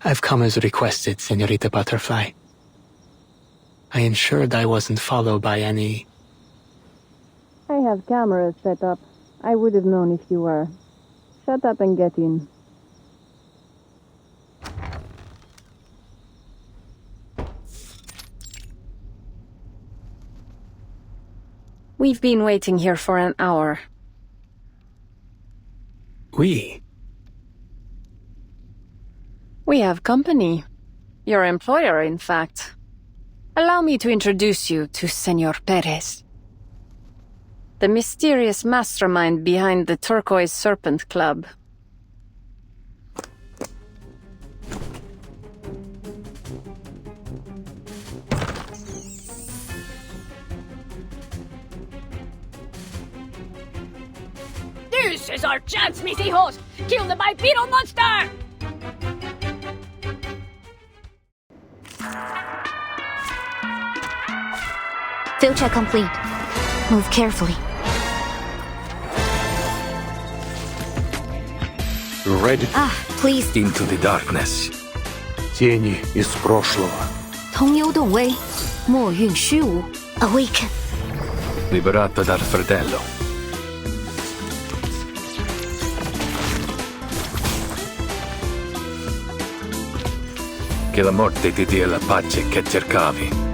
I've come as requested, Senorita Butterfly. I ensured I wasn't followed by any... I have cameras set up. I would have known if you were. Shut up and get in. We've been waiting here for an hour. We? We have company. Your employer, in fact. Allow me to introduce you to Senor Perez, the mysterious mastermind behind the Turquoise Serpent Club. This is our chance, mis hijos! Kill the bipedal monster! Field check complete. Move carefully. Ready? Please. Into the darkness. Тени из прошлого. 通幽动微，末运虚无。Awaken. Liberato dal fratello. Che la morte ti dia la pace che cercavi.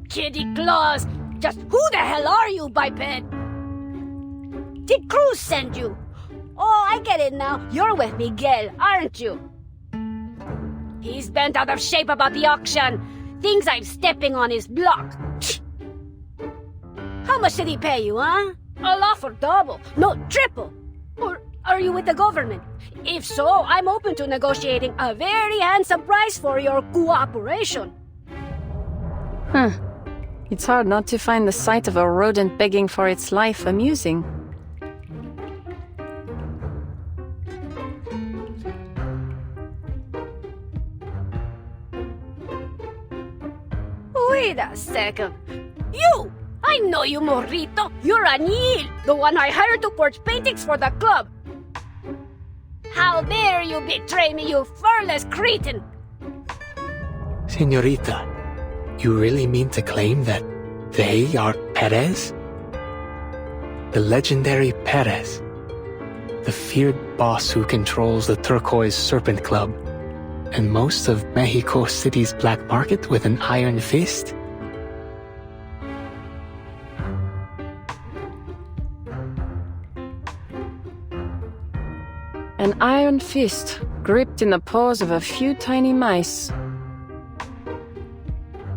Kitty Claus! Just who the hell are you, biped? Did Cruz send you? Oh, I get it now. You're with Miguel, aren't you? He's bent out of shape about the auction. Thinks I'm stepping on his block. How much did he pay you, huh? I'll offer double, no triple. Or are you with the government? If so, I'm open to negotiating a very handsome price for your cooperation. It's hard not to find the sight of a rodent begging for its life amusing. Wait a second. You! I know you, Morrito. You're Anil, the one I hired to forge paintings for the club. How dare you betray me, you furless cretin! Senorita, you really mean to claim that they are Perez? The legendary Perez. The feared boss who controls the Turquoise Serpent Club and most of Mexico City's black market with an iron fist? An iron fist gripped in the paws of a few tiny mice.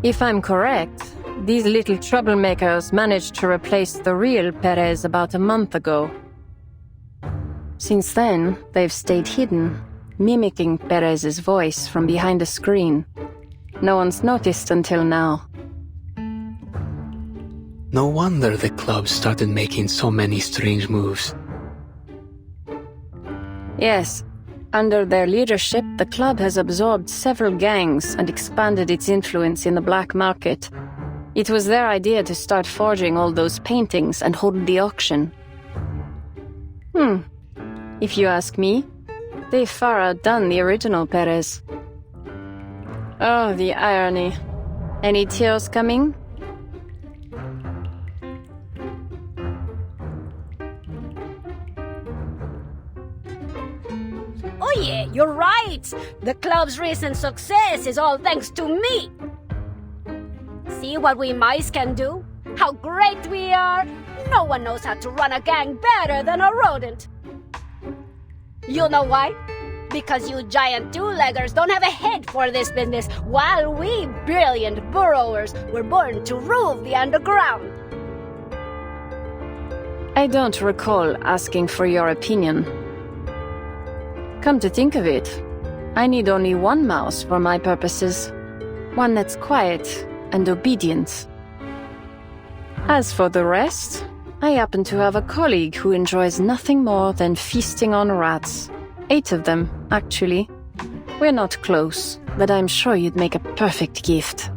If I'm correct, these little troublemakers managed to replace the real Perez about a month ago. Since then, they've stayed hidden, mimicking Perez's voice from behind a screen. No one's noticed until now. No wonder the club started making so many strange moves. Yes, under their leadership, the club has absorbed several gangs and expanded its influence in the black market. It was their idea to start forging all those paintings and hold the auction. If you ask me, they've far outdone the original Perez. Oh, the irony. Any tears coming? Oh yeah, you're right! The club's recent success is all thanks to me! See what we mice can do? How great we are! No one knows how to run a gang better than a rodent! You know why? Because you giant two-leggers don't have a head for this business, while we brilliant burrowers were born to rule the underground. I don't recall asking for your opinion. Come to think of it, I need only one mouse for my purposes. One that's quiet and obedient. As for the rest, I happen to have a colleague who enjoys nothing more than feasting on rats. 8 of them, actually. We're not close, but I'm sure you'd make a perfect gift.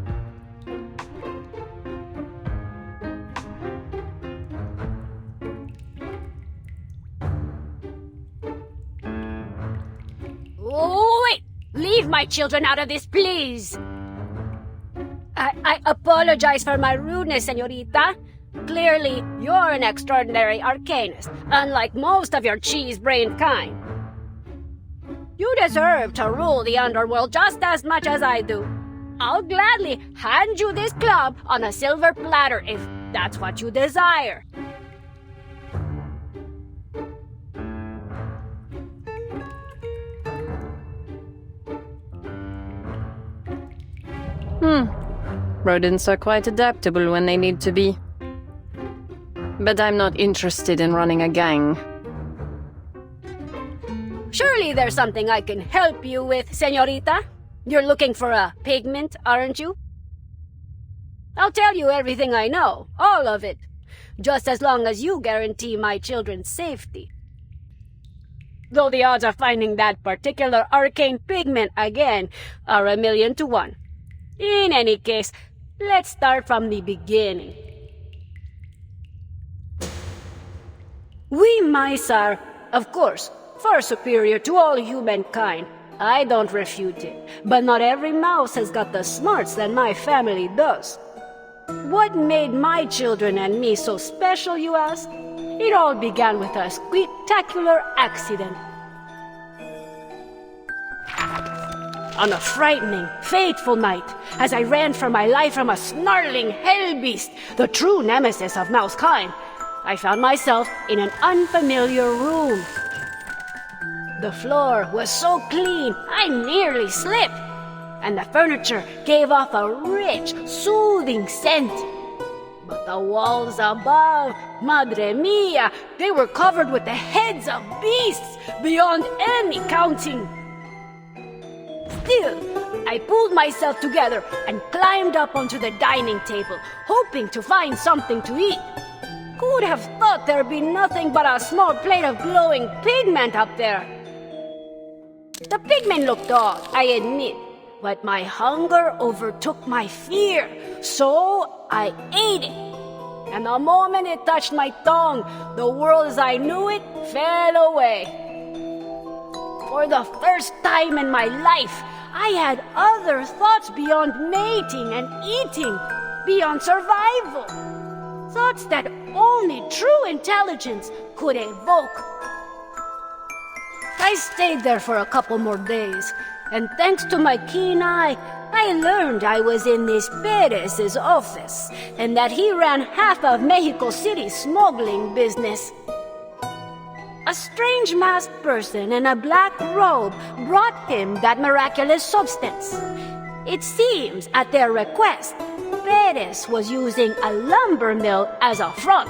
Leave my children out of this, please! I apologize for my rudeness, señorita. Clearly, you're an extraordinary arcanist, unlike most of your cheese-brained kind. You deserve to rule the underworld just as much as I do. I'll gladly hand you this club on a silver platter if that's what you desire. Rodents are quite adaptable when they need to be. But I'm not interested in running a gang. Surely there's something I can help you with, señorita. You're looking for a pigment, aren't you? I'll tell you everything I know, all of it, just as long as you guarantee my children's safety. Though the odds of finding that particular arcane pigment again are 1,000,000 to 1. In any case, let's start from the beginning. We mice are, of course, far superior to all humankind. I don't refute it, but not every mouse has got the smarts that my family does. What made my children and me so special, you ask? It all began with a spectacular accident. On a frightening, fateful night, as I ran for my life from a snarling hell beast, the true nemesis of mousekind, I found myself in an unfamiliar room. The floor was so clean, I nearly slipped, and the furniture gave off a rich, soothing scent. But the walls above, madre mia, they were covered with the heads of beasts beyond any counting. Still, I pulled myself together and climbed up onto the dining table, hoping to find something to eat. Who'd have thought there'd be nothing but a small plate of glowing pigment up there? The pigment looked odd, I admit, but my hunger overtook my fear, so I ate it. And the moment it touched my tongue, the world as I knew it fell away. For the first time in my life, I had other thoughts beyond mating and eating, beyond survival. Thoughts that only true intelligence could evoke. I stayed there for a couple more days, and thanks to my keen eye, I learned I was in this Perez's office, and that he ran half of Mexico City's smuggling business. A strange masked person in a black robe brought him that miraculous substance. It seems, at their request, Perez was using a lumber mill as a front,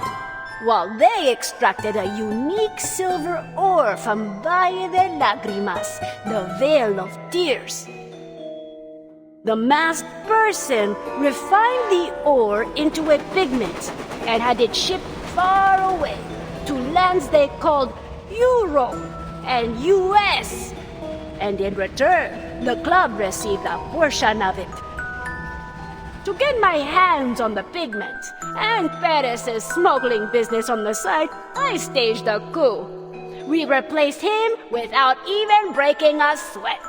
while they extracted a unique silver ore from Valle de Lágrimas, the Vale of Tears. The masked person refined the ore into a pigment and had it shipped far away to lands they called Europe and US. And in return, the club received a portion of it. To get my hands on the pigment and Perez's smuggling business on the side, I staged a coup. We replaced him without even breaking a sweat.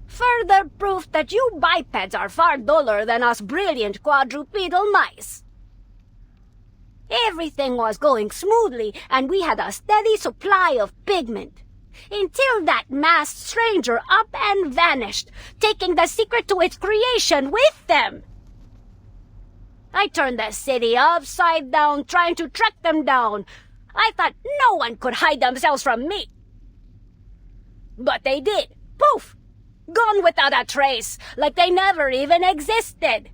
Further proof that you bipeds are far duller than us brilliant quadrupedal mice. Everything was going smoothly, and we had a steady supply of pigment. Until that masked stranger up and vanished, taking the secret to its creation with them. I turned the city upside down trying to track them down. I thought no one could hide themselves from me. But they did. Poof! Gone without a trace, like they never even existed.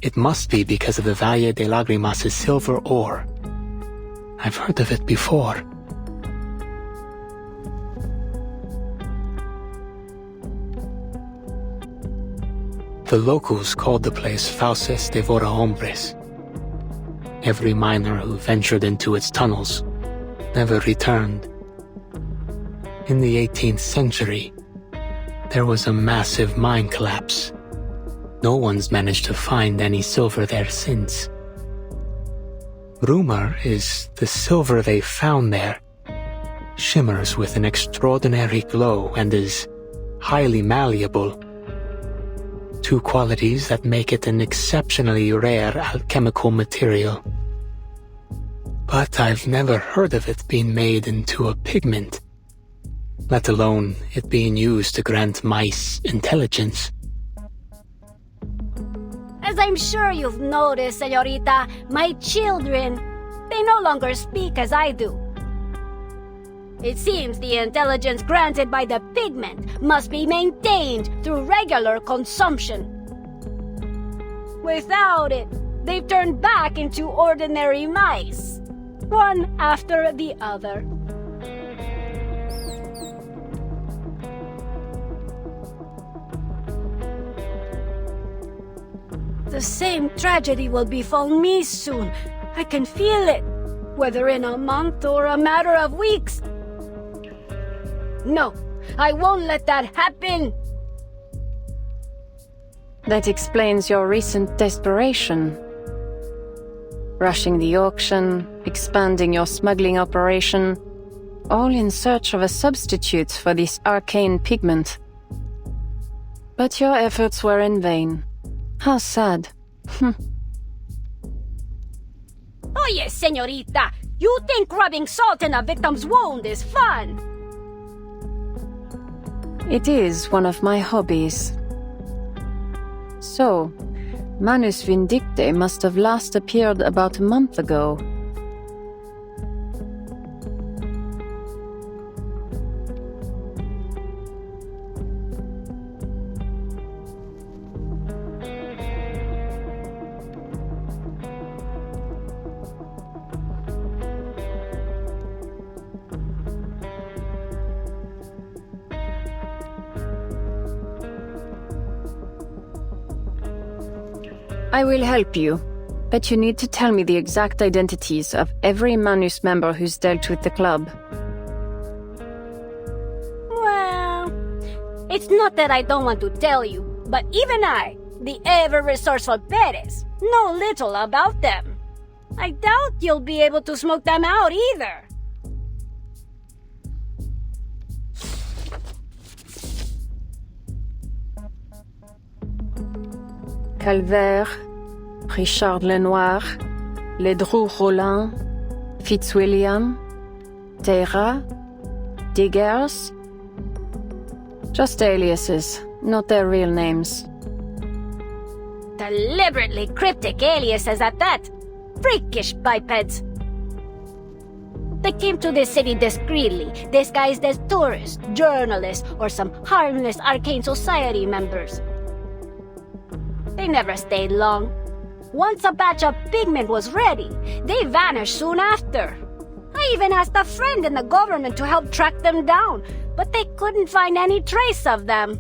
It must be because of the Valle de Lágrimas' silver ore. I've heard of it before. The locals called the place Fauces de Vora Hombres. Every miner who ventured into its tunnels never returned. In the 18th century, there was a massive mine collapse. No one's managed to find any silver there since. Rumor is the silver they found there shimmers with an extraordinary glow and is highly malleable. Two qualities that make it an exceptionally rare alchemical material. But I've never heard of it being made into a pigment, let alone it being used to grant mice intelligence. As I'm sure you've noticed, señorita, my children, they no longer speak as I do. It seems the intelligence granted by the pigment must be maintained through regular consumption. Without it, they've turned back into ordinary mice, one after the other. The same tragedy will befall me soon. I can feel it, whether in a month or a matter of weeks. No, I won't let that happen. That explains your recent desperation. Rushing the auction, expanding your smuggling operation, all in search of a substitute for this arcane pigment. But your efforts were in vain. How sad. Oh yes, señorita. You think rubbing salt in a victim's wound is fun? It is one of my hobbies. So, Manus Vindicte must have last appeared about a month ago. I will help you, but you need to tell me the exact identities of every Manus member who's dealt with the club. Well, it's not that I don't want to tell you, but even I, the ever-resourceful Perez, know little about them. I doubt you'll be able to smoke them out either. Calvaire, Richard Lenoir, Ledru Rollin, Fitzwilliam, Terra, Diggers. Just aliases, not their real names. Deliberately cryptic aliases at that. Freakish bipeds. They came to this city discreetly, disguised as tourists, journalists, or some harmless arcane society members. They never stayed long. Once a batch of pigment was ready, they vanished soon after. I even asked a friend in the government to help track them down, but they couldn't find any trace of them.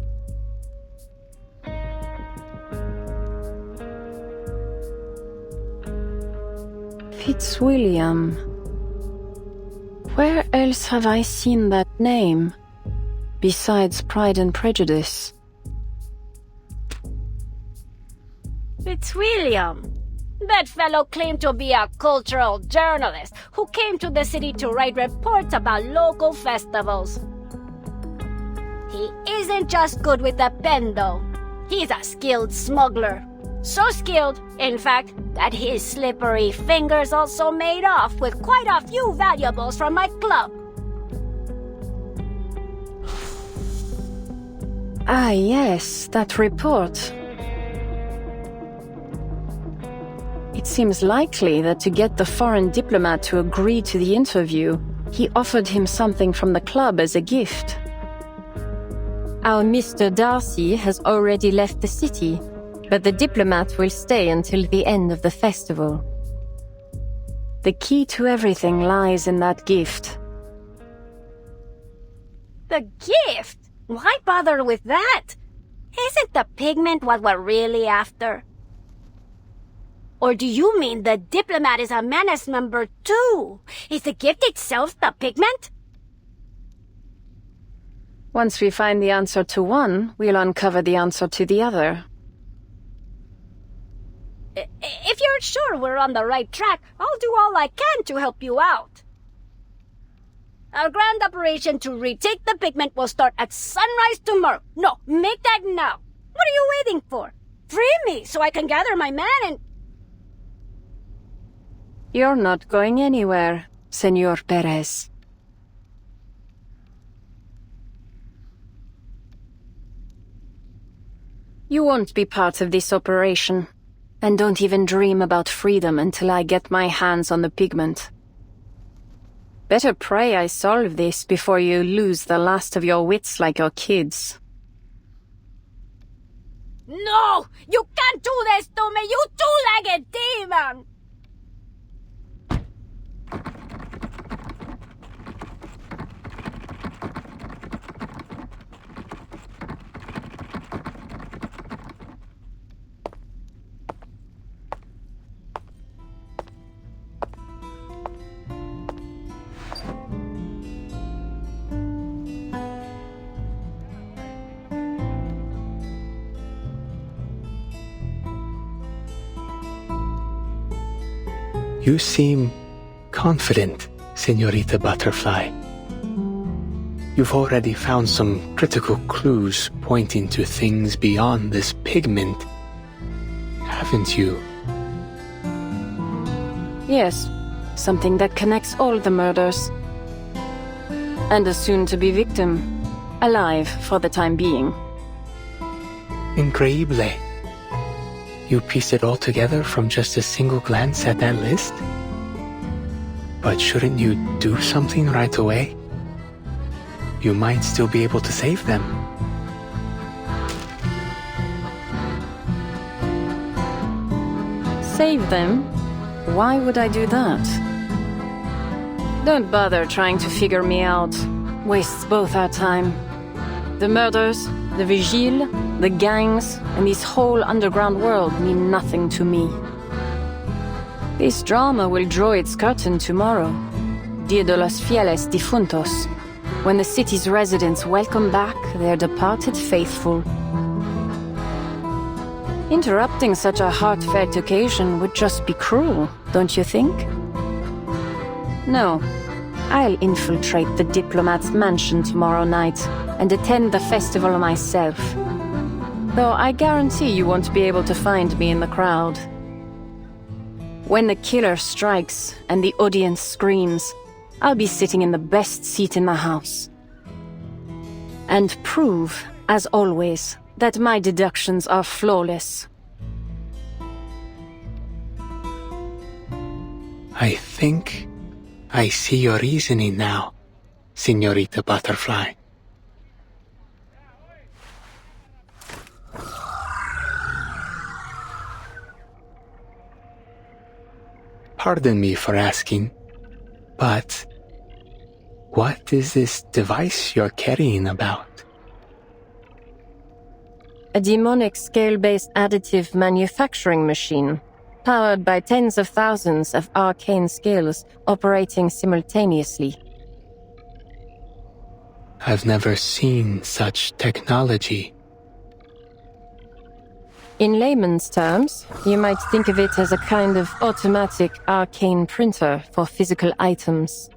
Fitzwilliam. Where else have I seen that name, besides Pride and Prejudice? Fitzwilliam. That fellow claimed to be a cultural journalist who came to the city to write reports about local festivals. He isn't just good with a pen, though. He's a skilled smuggler. So skilled, in fact, that his slippery fingers also made off with quite a few valuables from my club. Ah, yes, that report. It seems likely that to get the foreign diplomat to agree to the interview, he offered him something from the club as a gift. Our Mr. Darcy has already left the city, but the diplomat will stay until the end of the festival. The key to everything lies in that gift. The gift? Why bother with that? Isn't the pigment what we're really after? Or do you mean the diplomat is a Manus member too? Is the gift itself the pigment? Once we find the answer to one, we'll uncover the answer to the other. If you're sure we're on the right track, I'll do all I can to help you out. Our grand operation to retake the pigment will start at sunrise tomorrow. No, make that now. What are you waiting for? Free me so I can gather my men and... You're not going anywhere, Senor Perez. You won't be part of this operation. And don't even dream about freedom until I get my hands on the pigment. Better pray I solve this before you lose the last of your wits like your kids. No! You can't do this to me, you two-legged demon! You seem confident, Señorita Butterfly. You've already found some critical clues pointing to things beyond this pigment, haven't you? Yes, something that connects all the murders. And a soon-to-be victim, alive for the time being. Increíble. You pieced it all together from just a single glance at that list? But shouldn't you do something right away? You might still be able to save them. Save them? Why would I do that? Don't bother trying to figure me out. Wastes both our time. The murders, the vigile, the gangs, and this whole underground world mean nothing to me. This drama will draw its curtain tomorrow, Dia de los Fieles Difuntos, when the city's residents welcome back their departed faithful. Interrupting such a heartfelt occasion would just be cruel, don't you think? No, I'll infiltrate the diplomat's mansion tomorrow night and attend the festival myself. Though I guarantee you won't be able to find me in the crowd. When the killer strikes and the audience screams, I'll be sitting in the best seat in the house. And prove, as always, that my deductions are flawless. I think I see your reasoning now, Señorita Butterfly. Pardon me for asking, but what is this device you're carrying about? A demonic scale-based additive manufacturing machine, powered by tens of thousands of arcane scales operating simultaneously. I've never seen such technology. In layman's terms, you might think of it as a kind of automatic arcane printer for physical items.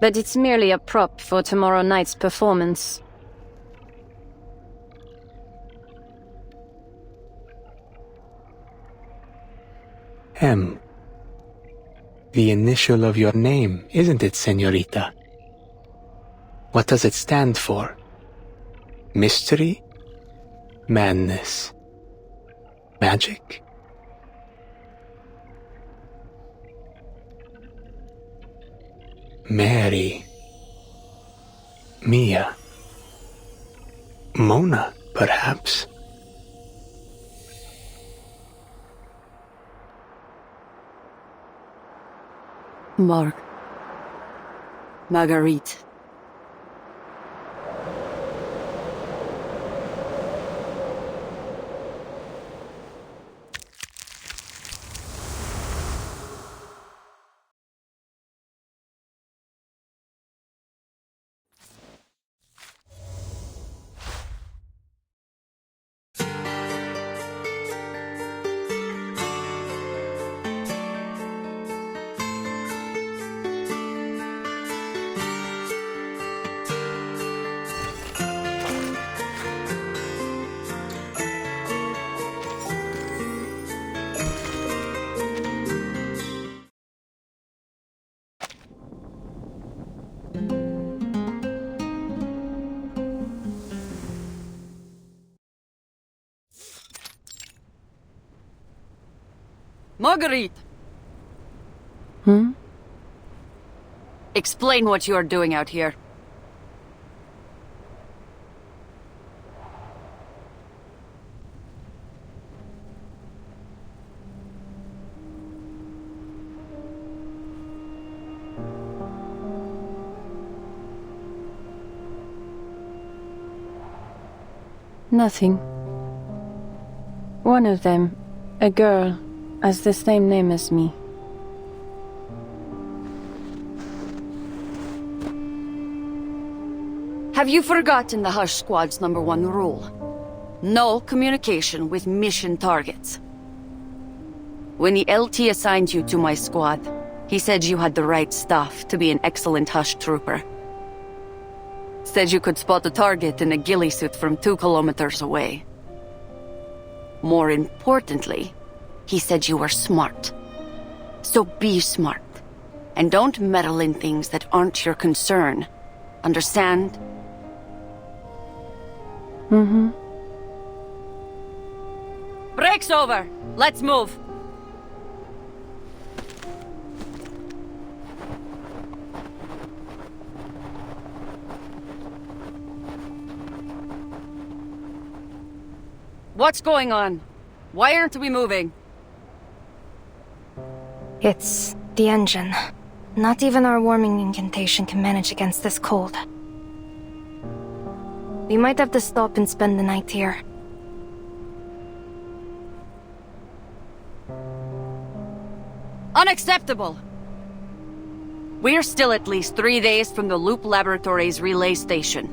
But it's merely a prop for tomorrow night's performance. M. The initial of your name, isn't it, Señorita? What does it stand for? Mystery? Madness? Magic? Mary. Mia. Mona, perhaps? Marguerite. Marguerite! Hmm? Explain what you are doing out here. Nothing. One of them, a girl, has the same name as me. Have you forgotten the Hush Squad's #1 rule? No communication with mission targets. When the LT assigned you to my squad, he said you had the right stuff to be an excellent Hush trooper. Said you could spot a target in a ghillie suit from 2 kilometers away. More importantly, he said you were smart. So be smart. And don't meddle in things that aren't your concern. Understand? Mm-hmm. Break's over! Let's move! What's going on? Why aren't we moving? It's the engine. Not even our warming incantation can manage against this cold. We might have to stop and spend the night here. Unacceptable! We're still at least 3 days from the Loop Laboratories relay station.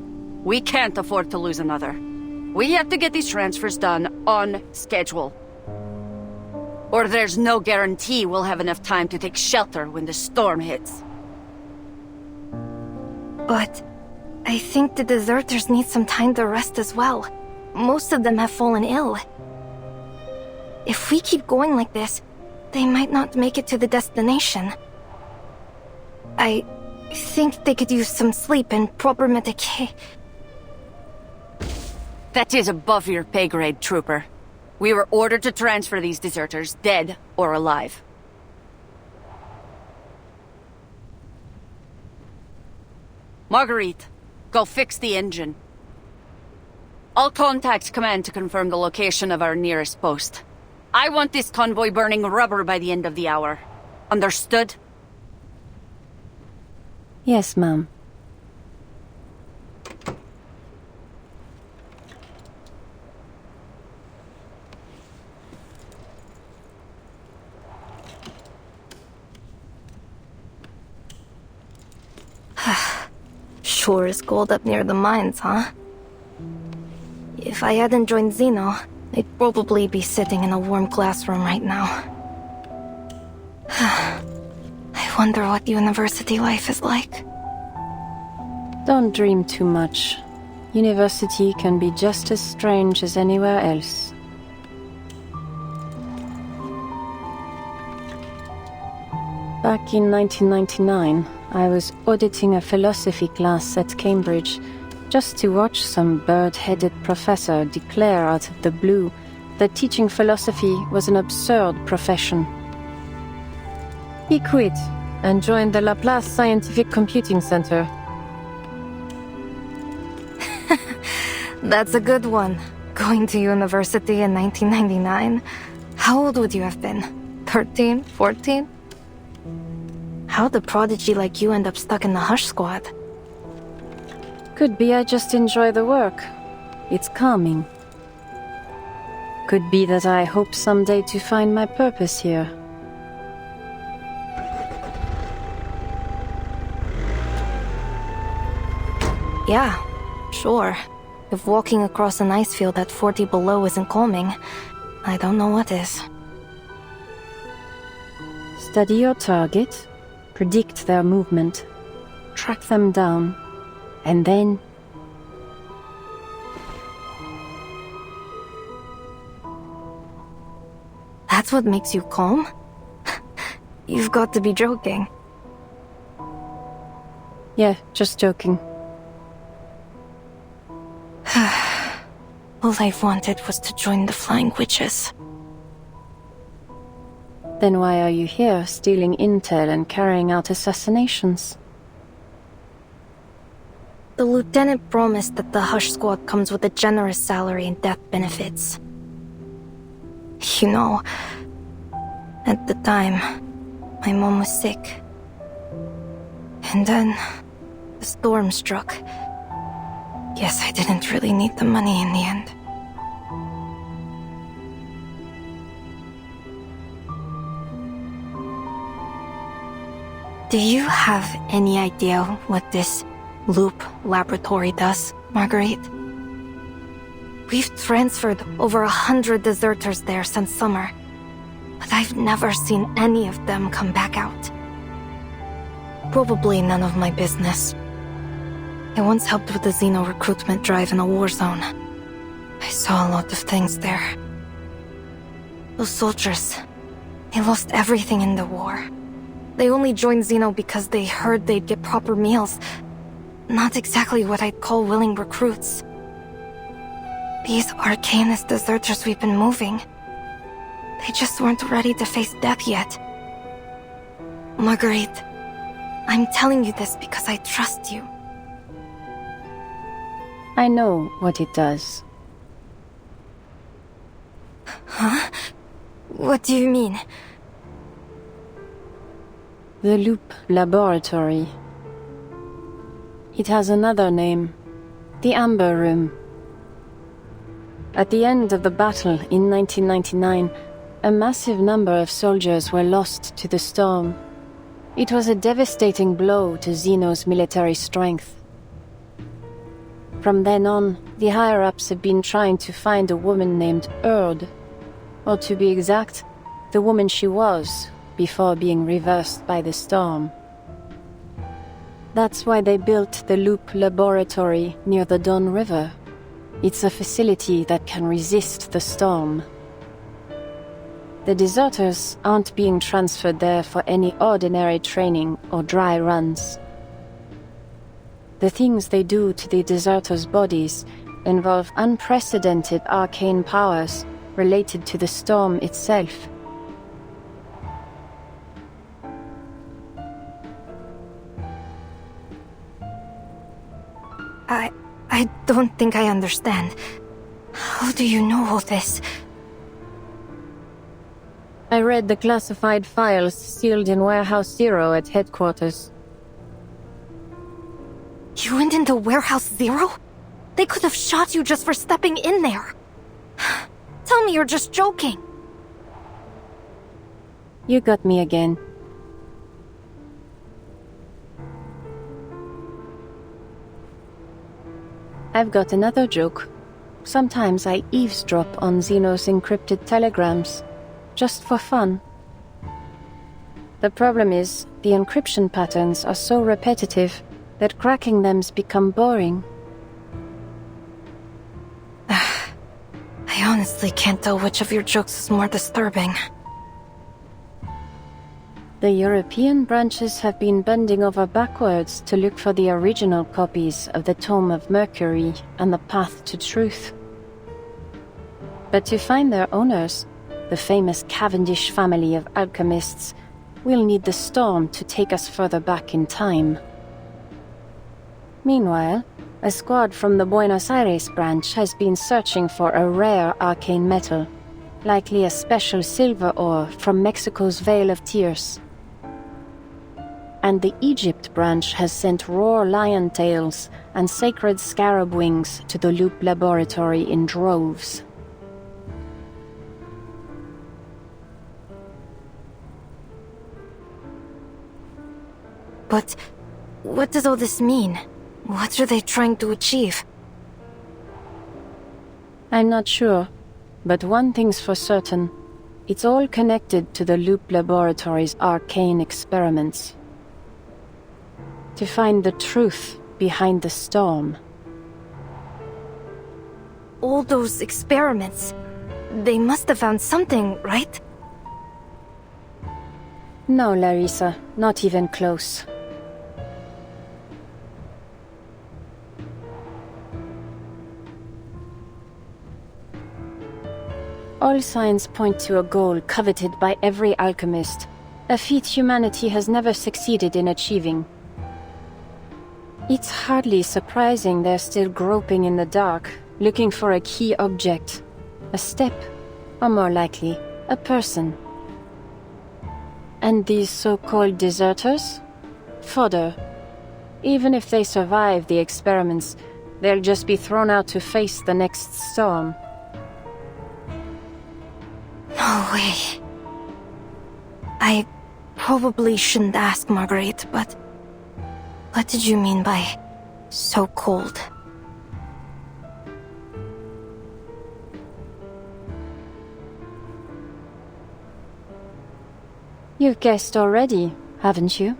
We can't afford to lose another. We have to get these transfers done on schedule. Or there's no guarantee we'll have enough time to take shelter when the storm hits. But I think the deserters need some time to rest as well. Most of them have fallen ill. If we keep going like this, they might not make it to the destination. I think they could use some sleep and proper medication. That is above your pay grade, Trooper. We were ordered to transfer these deserters, dead or alive. Marguerite, go fix the engine. I'll contact command to confirm the location of our nearest post. I want this convoy burning rubber by the end of the hour. Understood? Yes, ma'am. Sure is cold up near the mines, huh? If I hadn't joined Xeno, I'd probably be sitting in a warm classroom right now. I wonder what university life is like. Don't dream too much. University can be just as strange as anywhere else. Back in 1999, I was auditing a philosophy class at Cambridge, just to watch some bird-headed professor declare out of the blue that teaching philosophy was an absurd profession. He quit and joined the Laplace Scientific Computing Center. That's a good one. Going to university in 1999? How old would you have been? 13? 14? How'd a prodigy like you end up stuck in the Hush Squad? Could be I just enjoy the work. It's calming. Could be that I hope someday to find my purpose here. Yeah, sure. If walking across an ice field at 40 below isn't calming, I don't know what is. Study your target, predict their movement, track them down, and then... That's what makes you calm? You've got to be joking. Yeah, just joking. All I've wanted was to join the Flying Witches. Then why are you here, stealing intel and carrying out assassinations? The lieutenant promised that the Hush Squad comes with a generous salary and death benefits. You know, at the time, my mom was sick. And then, the storm struck. Guess I didn't really need the money in the end. Do you have any idea what this Loop laboratory does, Marguerite? We've transferred over 100 deserters there since summer, but I've never seen any of them come back out. Probably none of my business. I once helped with the Xeno recruitment drive in a war zone. I saw a lot of things there. Those soldiers, they lost everything in the war. They only joined Xeno because they heard they'd get proper meals. Not exactly what I'd call willing recruits. These Arcanist deserters we've been moving, they just weren't ready to face death yet. Marguerite, I'm telling you this because I trust you. I know what it does. Huh? What do you mean? The Loop Laboratory. It has another name. The Amber Room. At the end of the battle in 1999, a massive number of soldiers were lost to the storm. It was a devastating blow to Xeno's military strength. From then on, the higher-ups have been trying to find a woman named Erd, or to be exact, the woman she was, before being reversed by the storm. That's why they built the Loop Laboratory near the Don River. It's a facility that can resist the storm. The deserters aren't being transferred there for any ordinary training or dry runs. The things they do to the deserters' bodies involve unprecedented arcane powers related to the storm itself. I don't think I understand. How do you know all this? I read the classified files sealed in Warehouse Zero at headquarters. You went into Warehouse Zero? They could have shot you just for stepping in there. Tell me you're just joking. You got me again. I've got another joke. Sometimes I eavesdrop on Xeno's encrypted telegrams, just for fun. The problem is, the encryption patterns are so repetitive that cracking them's become boring. I honestly can't tell which of your jokes is more disturbing. The European branches have been bending over backwards to look for the original copies of the Tome of Mercury and the Path to Truth. But to find their owners, the famous Cavendish family of alchemists, we'll need the storm to take us further back in time. Meanwhile, a squad from the Buenos Aires branch has been searching for a rare arcane metal, likely a special silver ore from Mexico's Veil of Tears. And the Egypt branch has sent raw lion tails and sacred scarab wings to the Loop Laboratory in droves. But what does all this mean? What are they trying to achieve? I'm not sure, but one thing's for certain. It's all connected to the Loop Laboratory's arcane experiments. To find the truth behind the storm. All those experiments, they must have found something, right? No, Larissa, not even close. All signs point to a goal coveted by every alchemist, a feat humanity has never succeeded in achieving. It's hardly surprising they're still groping in the dark, looking for a key object, a step, or more likely, a person. And these so-called deserters? Fodder. Even if they survive the experiments, they'll just be thrown out to face the next storm. No way. I probably shouldn't ask, Marguerite, but what did you mean by so cold? You've guessed already, haven't you?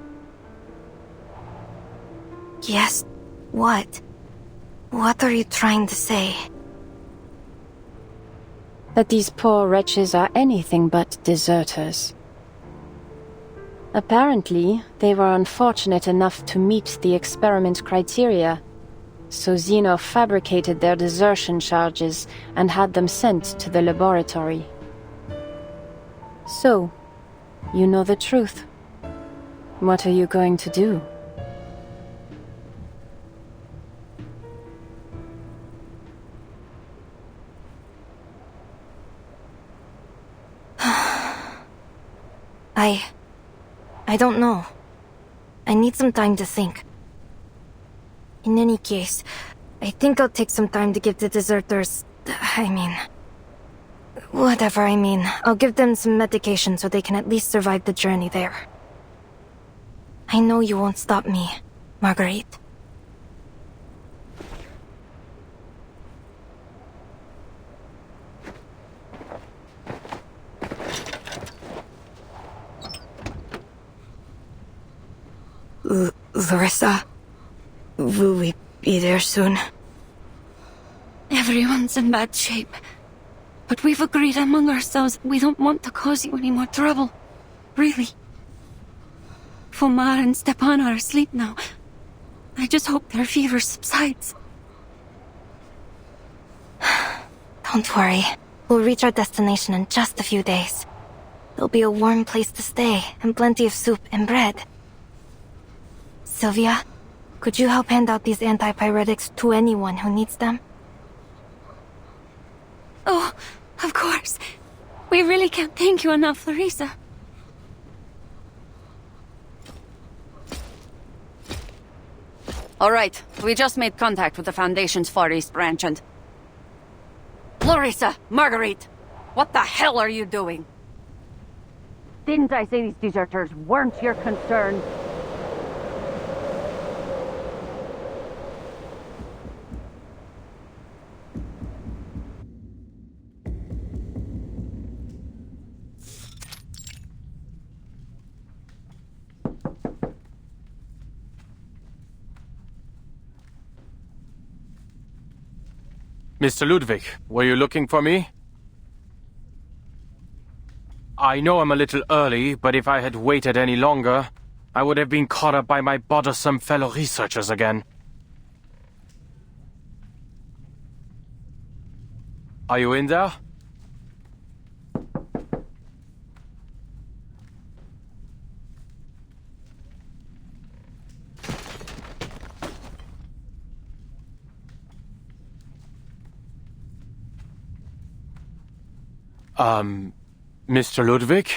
Yes, what? What are you trying to say? That these poor wretches are anything but deserters. Apparently, they were unfortunate enough to meet the experiment criteria, so Zeno fabricated their desertion charges and had them sent to the laboratory. So, you know the truth. What are you going to do? I don't know. I need some time to think. In any case, I think I'll take some time to give the deserters... I'll give them some medication so they can at least survive the journey there. I know you won't stop me, Marguerite. Larissa, will we be there soon? Everyone's in bad shape. But we've agreed among ourselves we don't want to cause you any more trouble. Really. Fomar and Stepan are asleep now. I just hope their fever subsides. Don't worry. We'll reach our destination in just a few days. There'll be a warm place to stay, and plenty of soup and bread. Sylvia, could you help hand out these antipyretics to anyone who needs them? Oh, of course. We really can't thank you enough, Larissa. All right, we just made contact with the Foundation's Far East branch and... Larissa, Marguerite, what the hell are you doing? Didn't I say these deserters weren't your concern? Mr. Ludwig, were you looking for me? I know I'm a little early, but if I had waited any longer, I would have been caught up by my bothersome fellow researchers again. Are you in there? Mr. Ludwig?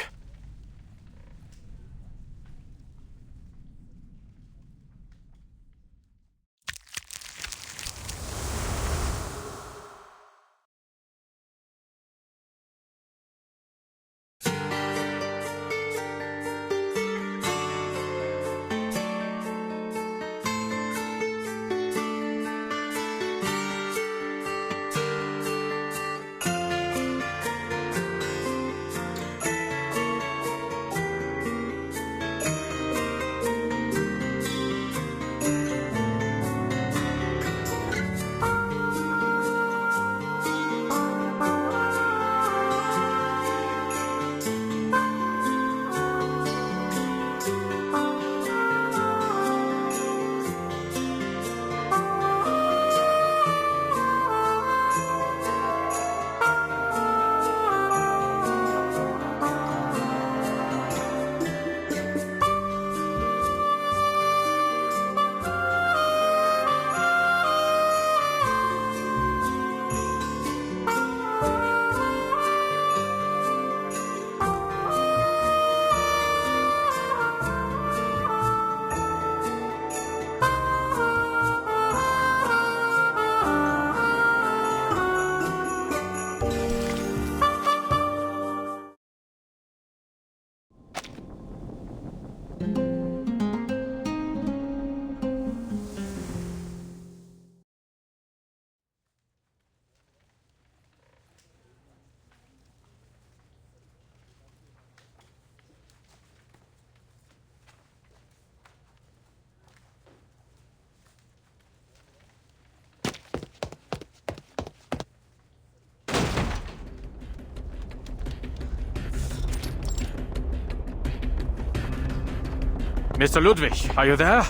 Mr. Ludwig, are you there?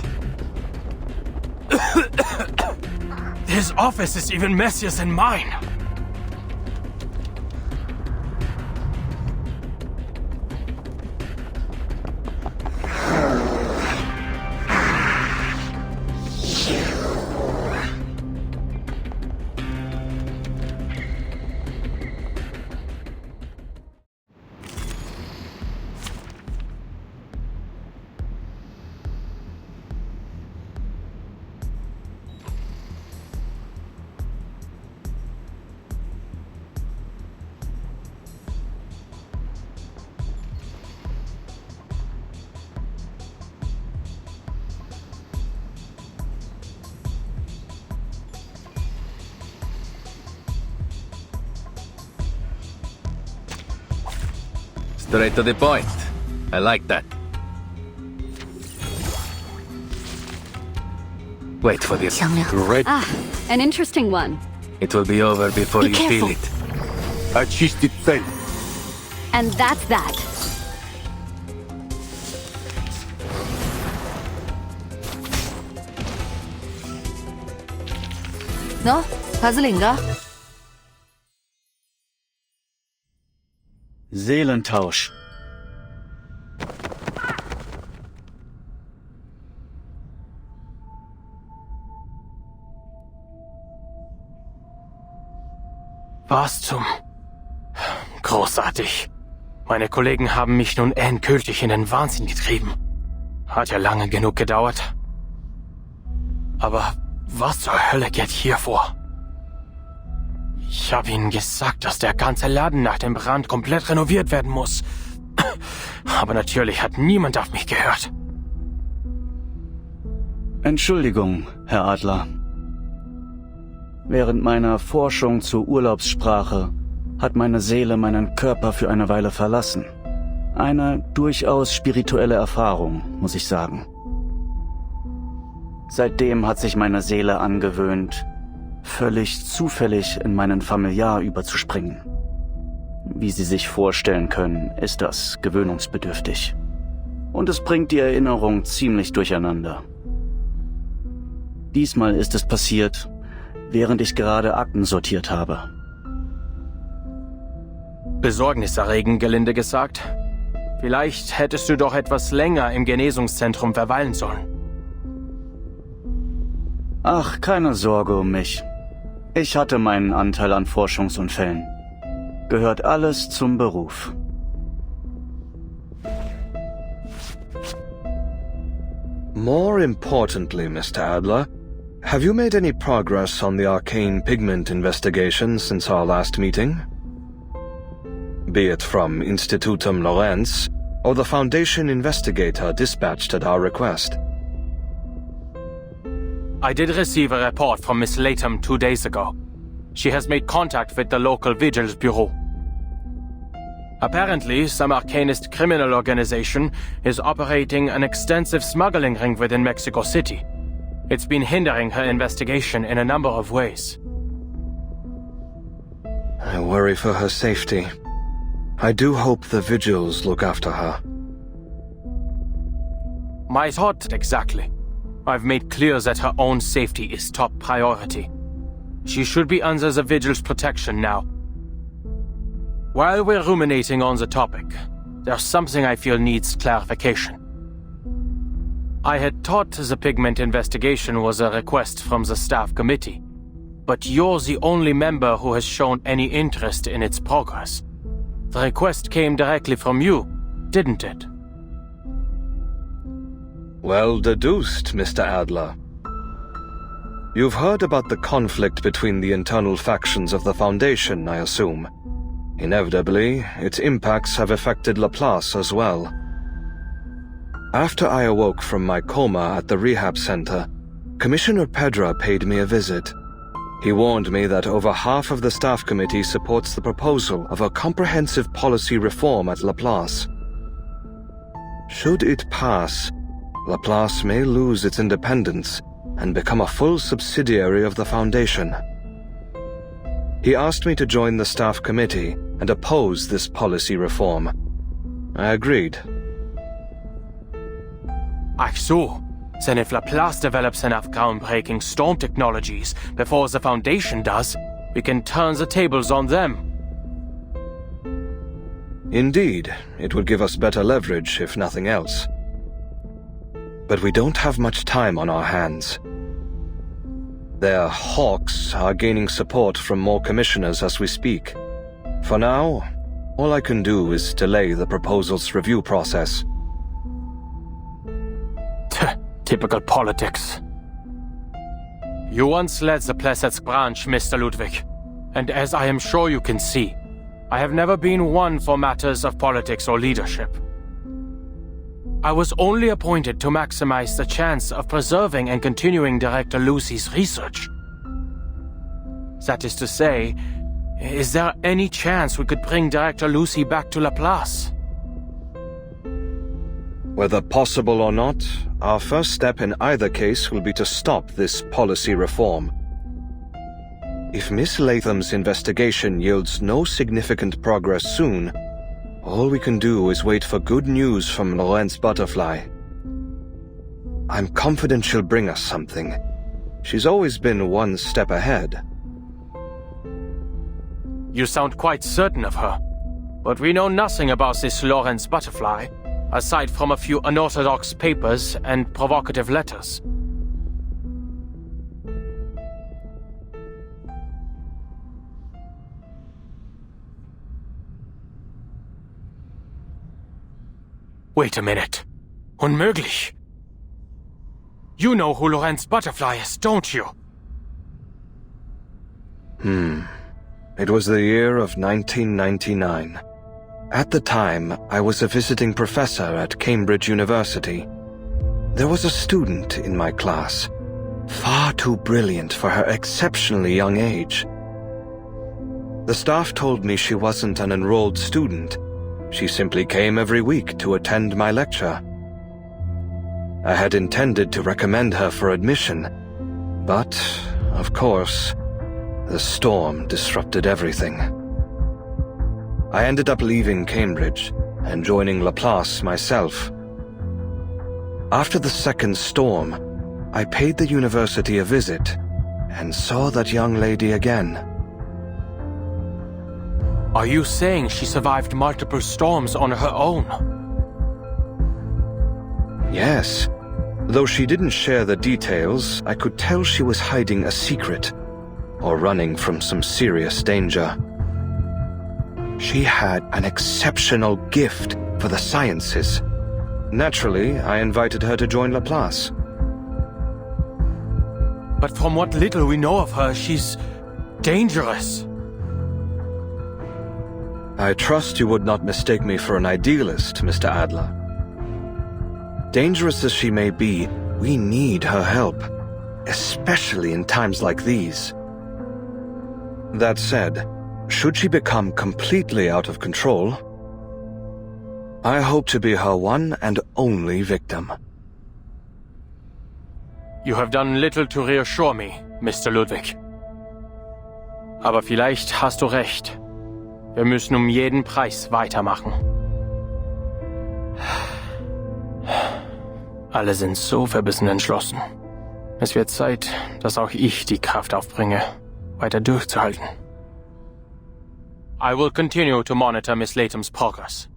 His office is even messier than mine. Straight to the point. I like that. Wait for this. Red. An interesting one. It will be over before you feel it. Очистить цель. And that's that. No? Puzzlinga? Seelentausch. Was zum... Großartig. Meine Kollegen haben mich nun endgültig in den Wahnsinn getrieben. Hat ja lange genug gedauert. Aber was zur Hölle geht hier vor? Ich habe ihnen gesagt, dass der ganze Laden nach dem Brand komplett renoviert werden muss. Aber natürlich hat niemand auf mich gehört. Entschuldigung, Herr Adler. Während meiner Forschung zur Urlaubssprache hat meine Seele meinen Körper für eine Weile verlassen. Eine durchaus spirituelle Erfahrung, muss ich sagen. Seitdem hat sich meine Seele angewöhnt, völlig zufällig in meinen Familiar überzuspringen. Wie Sie sich vorstellen können, ist das gewöhnungsbedürftig. Und es bringt die Erinnerung ziemlich durcheinander. Diesmal ist es passiert, während ich gerade Akten sortiert habe. Besorgniserregend, gelinde gesagt. Vielleicht hättest du doch etwas länger im Genesungszentrum verweilen sollen. Ach, keine Sorge um mich. Ich hatte meinen Anteil an Forschungsunfällen. Gehört alles zum Beruf. More importantly, Mr. Adler, have you made any progress on the arcane pigment investigation since our last meeting? Be it from Institutum Lorenz or the Foundation investigator dispatched at our request. I did receive a report from Miss Latham 2 days ago. She has made contact with the local vigilance bureau. Apparently, some arcanist criminal organization is operating an extensive smuggling ring within Mexico City. It's been hindering her investigation in a number of ways. I worry for her safety. I do hope the vigils look after her. My thought exactly. I've made clear that her own safety is top priority. She should be under the vigil's protection now. While we're ruminating on the topic, there's something I feel needs clarification. I had thought the pigment investigation was a request from the staff committee, but you're the only member who has shown any interest in its progress. The request came directly from you, didn't it? Well deduced, Mr. Adler. You've heard about the conflict between the internal factions of the Foundation, I assume. Inevitably, its impacts have affected Laplace as well. After I awoke from my coma at the rehab center, Commissioner Pedra paid me a visit. He warned me that over half of the staff committee supports the proposal of a comprehensive policy reform at Laplace. Should it pass, Laplace may lose its independence and become a full subsidiary of the Foundation. He asked me to join the staff committee and oppose this policy reform. I agreed. Ach so. Then if Laplace develops enough groundbreaking storm technologies before the Foundation does, we can turn the tables on them. Indeed, it would give us better leverage, if nothing else. But we don't have much time on our hands. Their hawks are gaining support from more commissioners as we speak. For now, all I can do is delay the proposal's review process. Typical politics. You once led the Plesetsk branch, Mr. Ludwig, and as I am sure you can see, I have never been one for matters of politics or leadership. I was only appointed to maximize the chance of preserving and continuing Director Lucy's research. That is to say, is there any chance we could bring Director Lucy back to Laplace? Whether possible or not, our first step in either case will be to stop this policy reform. If Miss Latham's investigation yields no significant progress soon, all we can do is wait for good news from Lorentz Butterfly. I'm confident she'll bring us something. She's always been one step ahead. You sound quite certain of her, but we know nothing about this Lorentz Butterfly, aside from a few unorthodox papers and provocative letters. Wait a minute. Unmöglich. You know who Lorentz Butterfly is, don't you? It was the year of 1999. At the time, I was a visiting professor at Cambridge University. There was a student in my class, far too brilliant for her exceptionally young age. The staff told me she wasn't an enrolled student. She simply came every week to attend my lecture. I had intended to recommend her for admission, but, of course, the storm disrupted everything. I ended up leaving Cambridge and joining Laplace myself. After the second storm, I paid the university a visit and saw that young lady again. Are you saying she survived multiple storms on her own? Yes. Though she didn't share the details, I could tell she was hiding a secret, or running from some serious danger. She had an exceptional gift for the sciences. Naturally, I invited her to join Laplace. But from what little we know of her, she's dangerous. I trust you would not mistake me for an idealist, Mr. Adler. Dangerous as she may be, we need her help, especially in times like these. That said, should she become completely out of control, I hope to be her one and only victim. You have done little to reassure me, Mr. Ludwig. Aber vielleicht hast du recht. Wir müssen um jeden Preis weitermachen. Alle sind so verbissen entschlossen. Es wird Zeit, dass auch ich die Kraft aufbringe, weiter durchzuhalten. I will continue to monitor Miss Latham's progress.